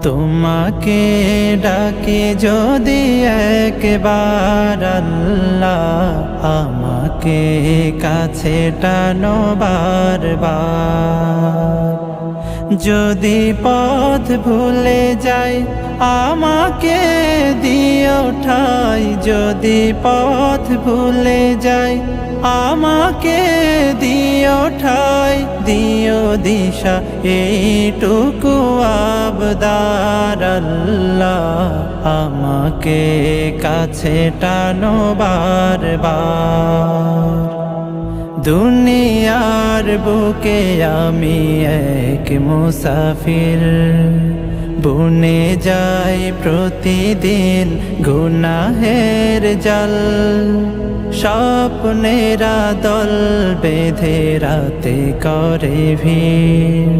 তোমাকে ডাকি যদি একবার আল্লাহ, আমাকে কাছে টানো বারবার। যদি পথ ভুলে যাই আমাকে দিও ঠাই, যদি পথ ভুলে যাই আমাকে দিও ঠাই, দিও দিশা এইটুকু আবদার আল্লাহ, আমাকে কাছে টানো বারবার। দুনিয়ার বুকে আমি এক মুসাফির, বুনে যাই প্রতিদিন গুনাহের জাল। স্বপ্নেরা দল বেঁধে রাতে করে ভিড়,